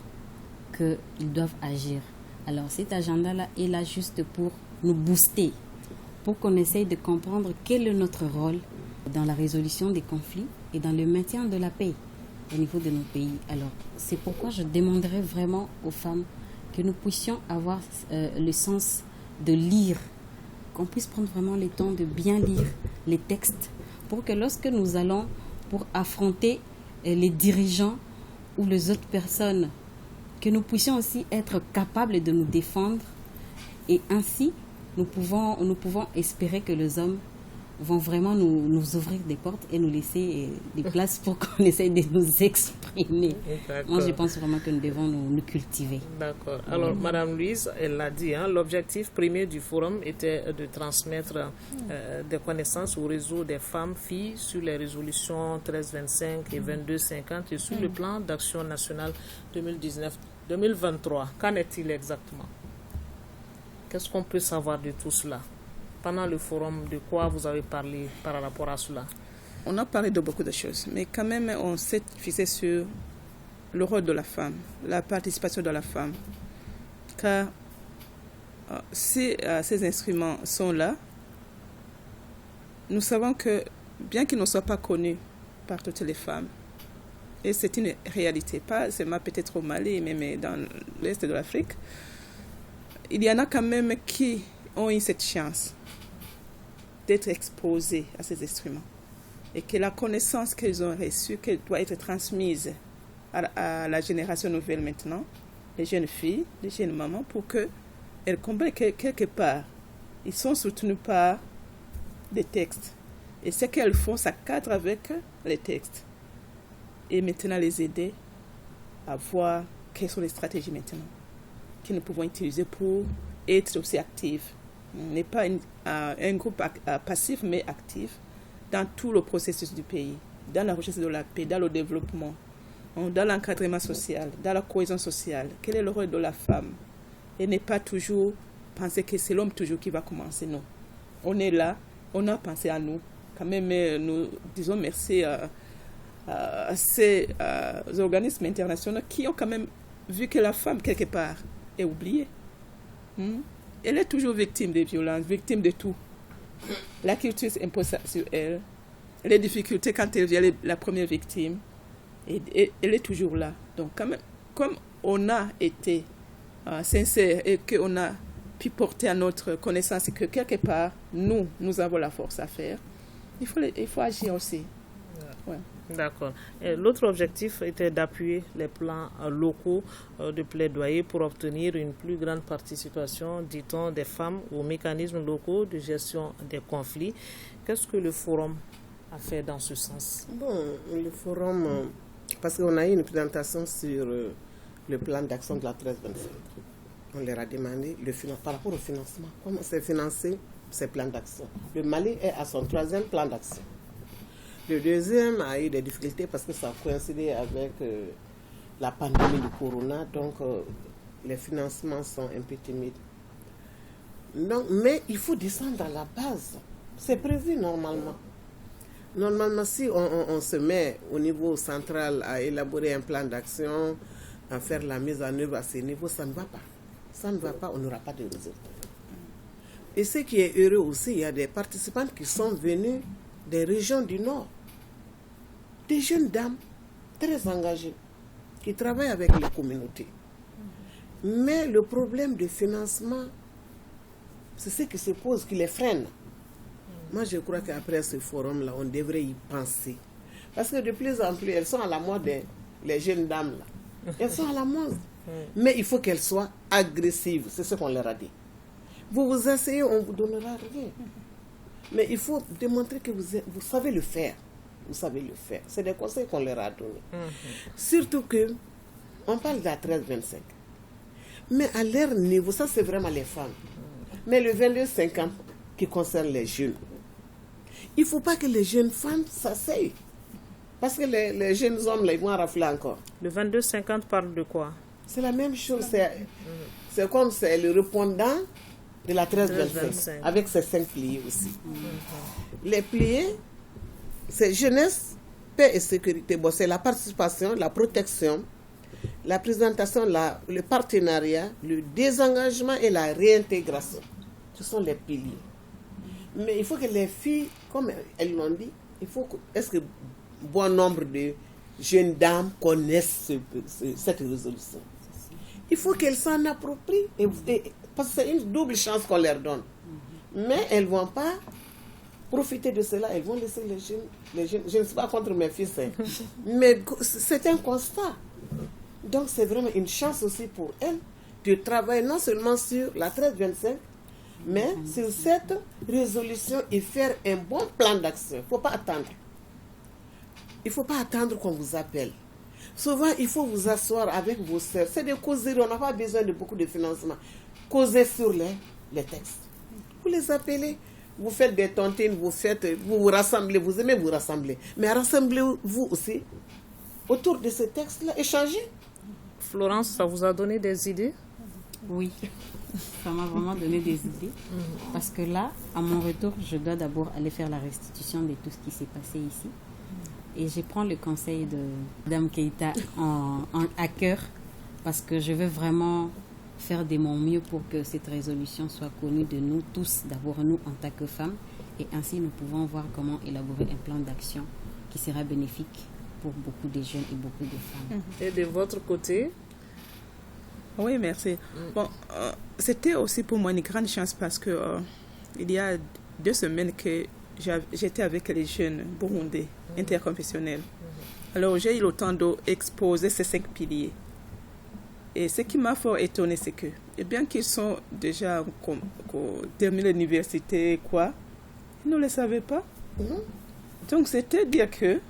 qu'ils doivent agir. Alors, cet agenda-là est là juste pour nous booster, pour qu'on essaye de comprendre quel est notre rôle dans la résolution des conflits et dans le maintien de la paix au niveau de nos pays. Alors, c'est pourquoi je demanderais vraiment aux femmes que nous puissions avoir le sens de lire, qu'on puisse prendre vraiment le temps de bien lire les textes pour que lorsque nous allons pour affronter les dirigeants ou les autres personnes, que nous puissions aussi être capables de nous défendre et ainsi nous pouvons espérer que les hommes vont vraiment nous ouvrir des portes et nous laisser des places pour qu'on essaye de nous exprimer. Moi, je pense vraiment que nous devons nous cultiver. D'accord. Alors, Madame Louise, elle l'a dit, l'objectif premier du forum était de transmettre des connaissances au réseau des femmes, filles sur les résolutions 1325 et 2250 et sur le plan d'action nationale 2019-2023. Qu'en est-il exactement? Qu'est-ce qu'on peut savoir de tout cela? Pendant le forum, de quoi vous avez parlé par rapport à cela? On a parlé de beaucoup de choses, mais quand même, on s'est fixé sur le rôle de la femme, la participation de la femme. Car si ces instruments sont là, nous savons que, bien qu'ils ne soient pas connus par toutes les femmes, et c'est une réalité, pas seulement peut-être au Mali, mais dans l'Est de l'Afrique, il y en a quand même qui ont eu cette chance d'être exposés à ces instruments et que la connaissance qu'ils ont reçue, qu'elle doit être transmise à la génération nouvelle maintenant, les jeunes filles, les jeunes mamans, pour qu'elles comprennent que quelque part, ils sont soutenus par des textes. Et ce qu'elles font, ça cadre avec les textes. Et maintenant, les aider à voir quelles sont les stratégies maintenant que nous pouvons utiliser pour être aussi actifs. On n'est pas un groupe passif, mais actif dans tout le processus du pays, dans la recherche de la paix, dans le développement, dans l'encadrement social, dans la cohésion sociale. Quel est le rôle de la femme? Et ne pas toujours penser que c'est l'homme toujours qui va commencer. Non. On est là, on a pensé à nous. Quand même, nous disons merci à ces organismes internationaux qui ont quand même vu que la femme, quelque part, est oubliée. Elle est toujours victime des violences, victime de tout. La culture s'impose sur elle. Les difficultés quand elle vient la première victime, et elle est toujours là. Donc, quand même, comme on a été sincère et qu'on a pu porter à notre connaissance et que quelque part, nous avons la force à faire, il faut agir aussi. Ouais. D'accord. Et l'autre objectif était d'appuyer les plans locaux de plaidoyer pour obtenir une plus grande participation, dit-on, des femmes aux mécanismes locaux de gestion des conflits. Qu'est-ce que le forum a fait dans ce sens? Bon, le forum, parce qu'on a eu une présentation sur le plan d'action de la 1325. On leur a demandé par rapport au financement, comment c'est financé ces plans d'action. Le Mali est à son 3e plan d'action. Le 2e a eu des difficultés parce que ça a coïncidé avec la pandémie du corona, donc les financements sont un peu timides. Donc, mais il faut descendre à la base. C'est prévu normalement. Normalement, si on se met au niveau central à élaborer un plan d'action, à faire la mise en œuvre à ce niveau, ça ne va pas. Ça ne va pas, on n'aura pas de résultats. Et ce qui est heureux aussi, il y a des participants qui sont venus des régions du Nord. Des jeunes dames très engagées qui travaillent avec les communautés. Mais le problème de financement, c'est ce qui se pose, qui les freine. Moi, je crois qu'après ce forum-là, on devrait y penser. Parce que de plus en plus, elles sont à la mode, les jeunes dames-là. Elles sont à la mode. Mais il faut qu'elles soient agressives. C'est ce qu'on leur a dit. Vous vous asseyez, on ne vous donnera rien. Mais il faut démontrer que vous savez le faire. Vous savez le faire. C'est des conseils qu'on leur a donnés. Surtout que, on parle de la 13-25. Mais à leur niveau, ça c'est vraiment les femmes. Mais le 22-50 qui concerne les jeunes. Il ne faut pas que les jeunes femmes s'asseyent. Parce que les jeunes hommes, là, ils vont rafler encore. Le 22-50 parle de quoi? C'est la même chose. C'est comme c'est le répondant de la 13-25. Avec ses 5 piliers aussi. Les piliers, c'est jeunesse, paix et sécurité. Bon, c'est la participation, la protection, la présentation, le partenariat, le désengagement et la réintégration. Ce sont les piliers. Mais il faut que les filles, comme elles l'ont dit, est-ce que bon nombre de jeunes dames connaissent cette résolution? Il faut qu'elles s'en approprient, parce que c'est une double chance qu'on leur donne. Mais elles ne vont pas profiter de cela, elles vont laisser les jeunes. Je ne suis pas contre mes fils, mais c'est un constat. Donc c'est vraiment une chance aussi pour elles de travailler non seulement sur la 13-25, mais sur cette résolution et faire un bon plan d'action. Il ne faut pas attendre. Il ne faut pas attendre qu'on vous appelle. Souvent, il faut vous asseoir avec vos sœurs. C'est des causeries, on n'a pas besoin de beaucoup de financement. Causez sur les textes. Vous les appelez, vous faites des tontines, vous vous rassemblez, vous aimez vous rassembler. Mais rassemblez-vous aussi autour de ces textes-là, échangez. Florence, ça vous a donné des idées? Oui, ça m'a vraiment donné des idées. Parce que là, à mon retour, je dois d'abord aller faire la restitution de tout ce qui s'est passé ici. Et je prends le conseil de Mme Keïta à cœur, parce que je veux vraiment faire de mon mieux pour que cette résolution soit connue de nous tous, d'abord nous en tant que femmes, et ainsi nous pouvons voir comment élaborer un plan d'action qui sera bénéfique pour beaucoup de jeunes et beaucoup de femmes. Et de votre côté? Oui, merci. Bon, c'était aussi pour moi une grande chance parce que il y a 2 semaines que j'étais avec les jeunes burundais interconfessionnels. Alors, j'ai eu le temps d'exposer ces 5 piliers. Et ce qui m'a fort étonné, c'est que, bien qu'ils sont déjà terminés l'université, ils ne le savaient pas. Donc, c'était dire qu'il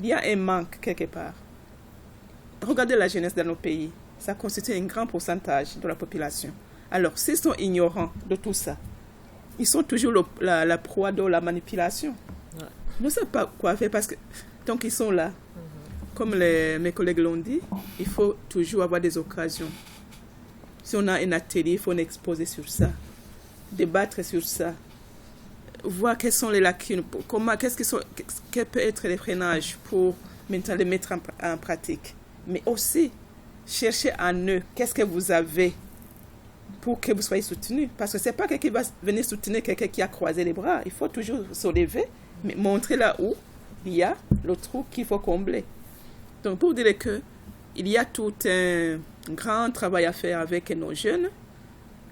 y a un manque quelque part. Regardez la jeunesse dans nos pays. Ça constitue un grand pourcentage de la population. Alors, s'ils sont ignorants de tout ça, ils sont toujours la proie de la manipulation. Ouais. Ils ne savent pas quoi faire parce que tant qu'ils sont là, comme mes collègues l'ont dit, il faut toujours avoir des occasions. Si on a un atelier, il faut exposer sur ça, débattre sur ça, voir quelles sont les lacunes, quels peuvent être les freinages pour maintenant les mettre en pratique. Mais aussi, chercher en eux qu'est-ce que vous avez pour que vous soyez soutenus. Parce que ce n'est pas quelqu'un qui va venir soutenir quelqu'un qui a croisé les bras. Il faut toujours se lever, mais montrer là où il y a le trou qu'il faut combler. Donc, pour dire qu'il y a tout un grand travail à faire avec nos jeunes,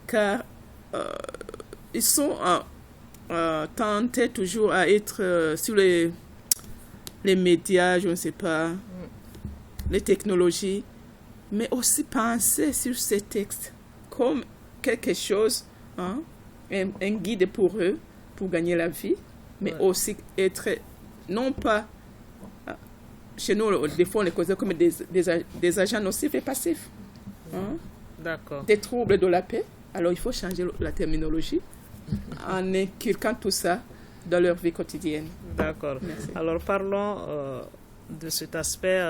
car ils sont tentés toujours à être sur les les médias, je ne sais pas, les technologies, mais aussi penser sur ces textes comme quelque chose, hein, un guide pour eux, pour gagner la vie, mais aussi être, non pas, chez nous, des fois on les considère comme des agents nocifs et passifs. Hein, D'accord. des troubles de la paix. Alors il faut changer la terminologie en inculquant tout ça dans leur vie quotidienne. D'accord. Merci. Alors parlons de cet aspect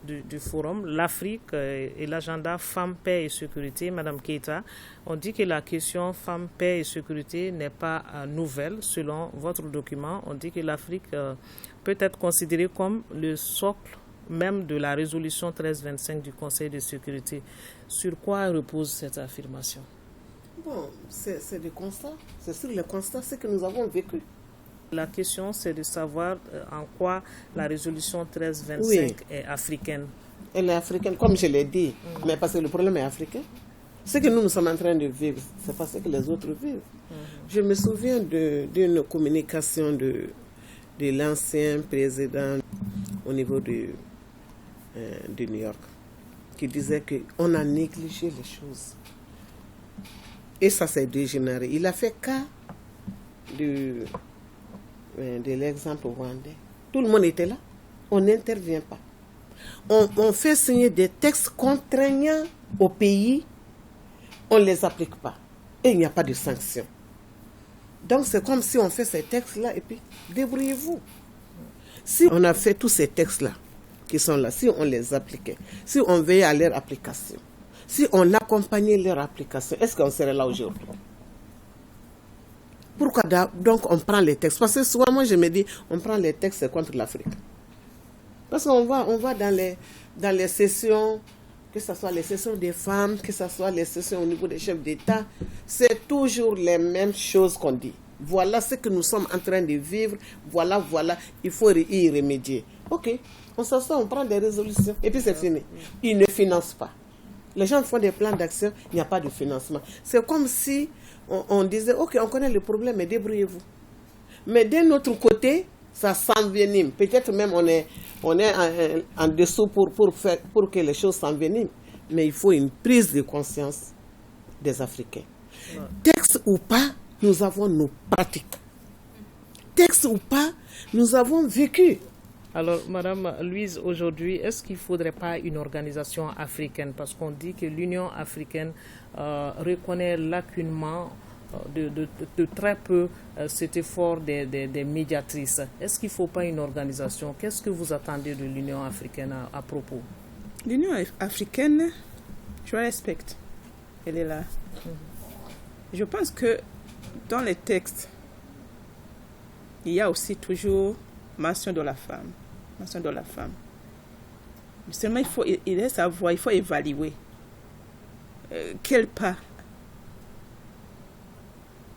du forum, l'Afrique et l'agenda femmes, paix et sécurité. Madame Keita, on dit que la question femmes, paix et sécurité n'est pas nouvelle. Selon votre document, on dit que l'Afrique peut être considérée comme le socle même de la résolution 1325 du Conseil de sécurité. Sur quoi repose cette affirmation? Bon, c'est le constat. C'est sur le constat, c'est que nous avons vécu. La question, c'est de savoir en quoi la résolution 1325 est africaine. Elle est africaine, comme je l'ai dit, mais parce que le problème est africain. Ce que nous sommes en train de vivre, c'est pas ce que les autres vivent. Je me souviens d'une communication de l'ancien président au niveau de New York, qui disait qu'on a négligé les choses. Et ça s'est dégénéré. Il a fait cas de l'exemple rwandais. Tout le monde était là. On n'intervient pas. On fait signer des textes contraignants au pays. On ne les applique pas. Et il n'y a pas de sanctions. Donc c'est comme si on fait ces textes-là et puis débrouillez-vous. Si on a fait tous ces textes-là qui sont là, si on les appliquait, si on veillait à leur application, si on accompagnait leur application, est-ce qu'on serait là aujourd'hui? Pourquoi donc on prend les textes? Parce que souvent moi je me dis, on prend les textes contre l'Afrique. Parce qu'on va dans les sessions, que ce soit les sessions des femmes, que ce soit les sessions au niveau des chefs d'État, c'est toujours les mêmes choses qu'on dit. Voilà ce que nous sommes en train de vivre, voilà, il faut y remédier. Ok, on s'assoit, on prend des résolutions, et puis c'est fini. Ils ne financent pas. Les gens font des plans d'action, il n'y a pas de financement. C'est comme si on disait, ok, on connaît le problème, mais débrouillez-vous. Mais d'un autre côté, ça s'envenime. Peut-être même on est en dessous pour que les choses s'enveniment. Mais il faut une prise de conscience des Africains. Texte ou pas, nous avons nos pratiques. Texte ou pas, nous avons vécu. Alors, Madame Louise, aujourd'hui, est-ce qu'il ne faudrait pas une organisation africaine? Parce qu'on dit que l'Union africaine reconnaît lacunement de très peu cet effort des médiatrices. Est-ce qu'il ne faut pas une organisation? Qu'est-ce que vous attendez de l'Union africaine à propos? L'Union africaine, je la respecte. Elle est là. Je pense que dans les textes, il y a aussi toujours mention de la femme. Mention de la femme. Seulement, il reste à voir, il faut évaluer quel pas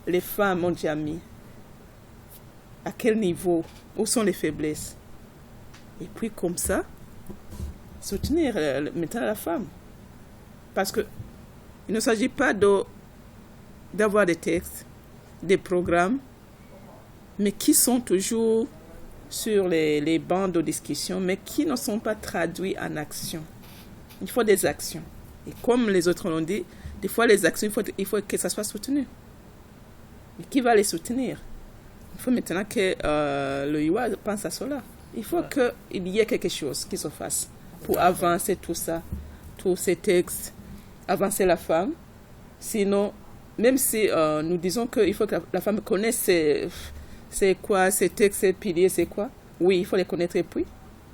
les femmes ont déjà mis, à quel niveau, où sont les faiblesses. Et puis comme ça, soutenir maintenant la femme. Parce que il ne s'agit pas d'avoir des textes, des programmes, mais qui sont toujours sur les bancs de discussion, mais qui ne sont pas traduits en action. Il faut des actions. Et comme les autres l'ont dit, des fois les actions, il faut que ça soit soutenu. Et qui va les soutenir? Il faut maintenant que le UA pense à cela. Il faut qu'il y ait quelque chose qui se fasse pour avancer tout ça, tous ces textes, avancer la femme. Sinon, même si nous disons qu'il faut que la femme connaisse c'est quoi ces textes, ces piliers, c'est quoi? Oui, il faut les connaître et puis,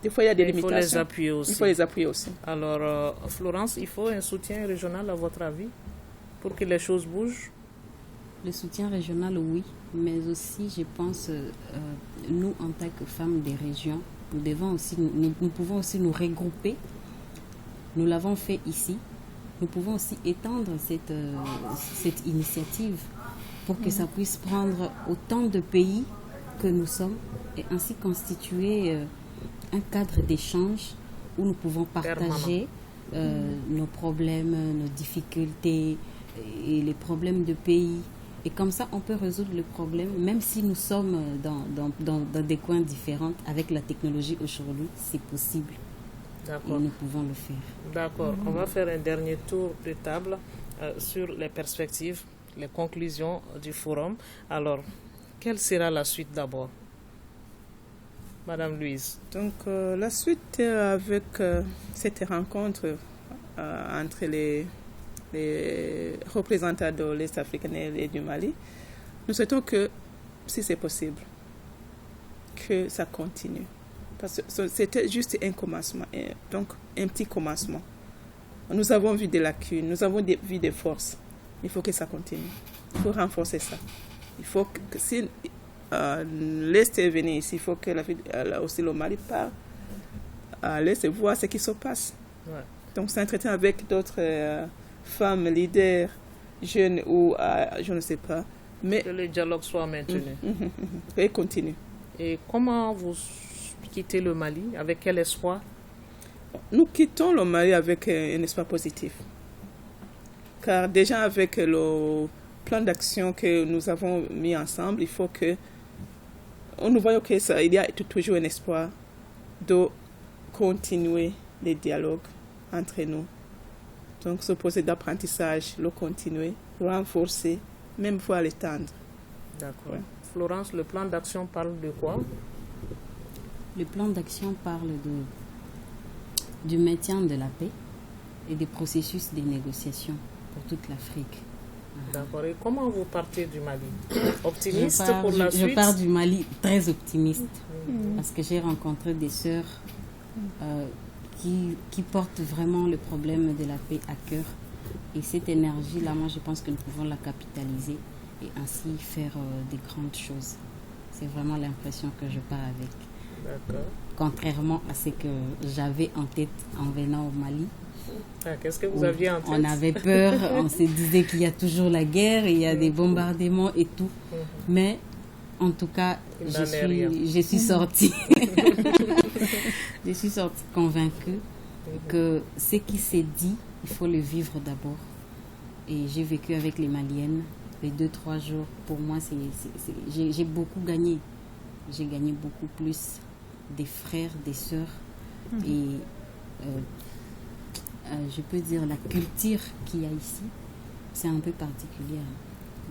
des fois il y a des limitations. Il faut les appuyer aussi. Il faut les appuyer aussi. Alors, Florence, il faut un soutien régional à votre avis pour que les choses bougent? Le soutien régional, oui, mais aussi, je pense, nous, en tant que femmes des régions, nous pouvons aussi nous regrouper. Nous l'avons fait ici. Nous pouvons aussi étendre cette initiative pour que ça puisse prendre autant de pays que nous sommes et ainsi constituer un cadre d'échange où nous pouvons partager nos problèmes, nos difficultés et les problèmes de pays Et comme ça, on peut résoudre le problème, même si nous sommes dans des coins différents. Avec la technologie aujourd'hui, c'est possible. D'accord. Et nous pouvons le faire. D'accord. On va faire un dernier tour de table sur les perspectives, les conclusions du forum. Alors, quelle sera la suite d'abord? Madame Louise. Donc, la suite avec cette rencontre entre les représentants de l'Est africain et du Mali, nous souhaitons que, si c'est possible, que ça continue. Parce que c'était juste un commencement, donc un petit commencement. Nous avons vu des lacunes, nous avons vu des forces. Il faut que ça continue. Il faut renforcer ça. Il faut que si l'Est est venu ici, il faut que aussi le Mali part à l'Est et voir ce qui se passe. Ouais. Donc s'entretenir avec d'autres femmes leaders, jeunes ou je ne sais pas. Mais que le dialogue soit maintenu. Et continue. Et comment vous quittez le Mali? Avec quel espoir? Nous quittons le Mali avec un espoir positif. Car déjà avec le plan d'action que nous avons mis ensemble, il faut que nous voyons qu'il y a toujours un espoir de continuer les dialogues entre nous. Donc ce processus d'apprentissage, le continuer, renforcer, même pouvoir l'étendre. D'accord. Ouais. Florence, le plan d'action parle de quoi? Le plan d'action parle du maintien de la paix et des processus de négociation pour toute l'Afrique. D'accord. Et comment vous partez du Mali? Optimiste pour la suite? Je pars du Mali très optimiste parce que j'ai rencontré des sœurs qui portent vraiment le problème de la paix à cœur. Et cette énergie-là, moi, je pense que nous pouvons la capitaliser et ainsi faire des grandes choses. C'est vraiment l'impression que je pars avec. D'accord. Contrairement à ce que j'avais en tête en venant au Mali. Qu'est-ce que vous aviez en tête? On avait peur, on se disait qu'il y a toujours la guerre, il y a des bombardements et tout. Mais en tout cas, je suis sortie. Je suis sortie convaincue que ce qui s'est dit, il faut le vivre d'abord. Et j'ai vécu avec les Maliennes les 2-3 jours. Pour moi, j'ai beaucoup gagné. J'ai gagné beaucoup plus des frères, des sœurs. Et je peux dire la culture qu'il y a ici, c'est un peu particulière.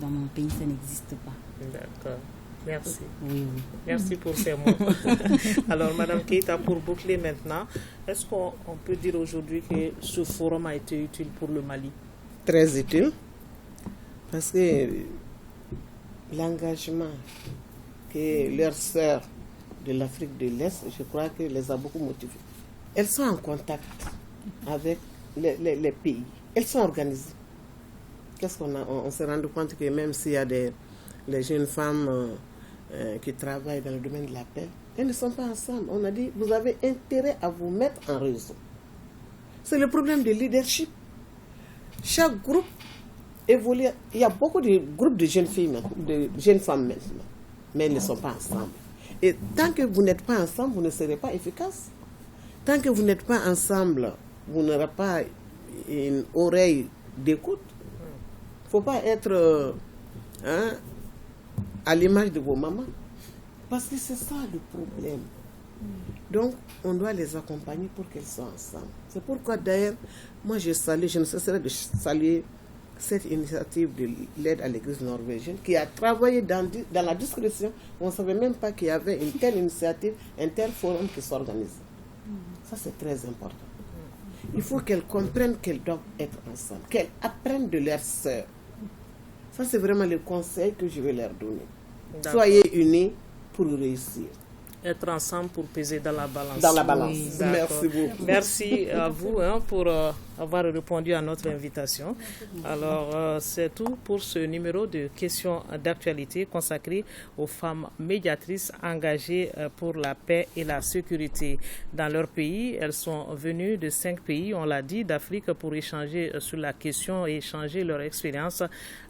Dans mon pays, ça n'existe pas. D'accord. Merci. Oui. Merci pour ces mots. Alors, Madame Keita, pour boucler maintenant, est-ce qu'on peut dire aujourd'hui que ce forum a été utile pour le Mali? Très utile, parce que l'engagement que leurs sœurs de l'Afrique de l'Est, je crois que les a beaucoup motivées. Elles sont en contact avec les pays. Elles sont organisées. Qu'est-ce qu'on a? On s'est rendu compte que même s'il y a les jeunes femmes qui travaillent dans le domaine de la paix, elles ne sont pas ensemble. On a dit, vous avez intérêt à vous mettre en réseau. C'est le problème de leadership. Chaque groupe évolue. Il y a beaucoup de groupes de jeunes filles, de jeunes femmes maintenant, mais elles ne sont pas ensemble. Et tant que vous n'êtes pas ensemble, vous ne serez pas efficace. Tant que vous n'êtes pas ensemble, vous n'aurez pas une oreille d'écoute. Il ne faut pas être à l'image de vos mamans. Parce que c'est ça le problème. Donc, on doit les accompagner pour qu'elles soient ensemble. C'est pourquoi, d'ailleurs, moi, je ne cesserai de saluer cette initiative de l'aide à l'Église norvégienne qui a travaillé dans la discrétion. On ne savait même pas qu'il y avait une telle initiative, un tel forum qui s'organise. Ça, c'est très important. Il faut qu'elles comprennent qu'elles doivent être ensemble, qu'elles apprennent de leurs sœurs. Ça, c'est vraiment le conseil que je vais leur donner. Soyez unis pour réussir. Être ensemble pour peser dans la balance. Dans la balance. Oui, merci beaucoup. Merci à vous pour avoir répondu à notre invitation. Alors, c'est tout pour ce numéro de questions d'actualité consacré aux femmes médiatrices engagées pour la paix et la sécurité dans leur pays. Elles sont venues de 5 pays, on l'a dit, d'Afrique pour échanger sur la question et échanger leur expérience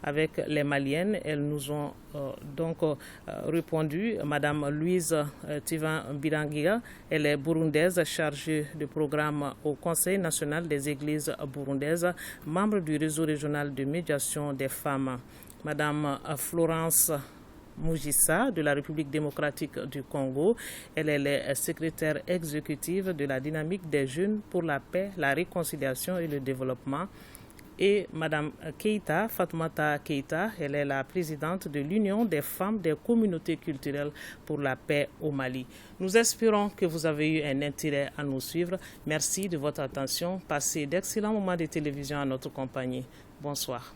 avec les Maliennes. Elles nous ont donc répondu. Madame Louise Tivan Birangia, elle est burundaise, chargée de programme au Conseil national des églises burundaises, membre du réseau régional de médiation des femmes. Madame Florence Mujissa de la République démocratique du Congo. Elle est la secrétaire exécutive de la dynamique des jeunes pour la paix, la réconciliation et le développement. Et Madame Keita, Fatoumata Keita, elle est la présidente de l'Union des femmes des communautés culturelles pour la paix au Mali. Nous espérons que vous avez eu un intérêt à nous suivre. Merci de votre attention. Passez d'excellents moments de télévision à notre compagnie. Bonsoir.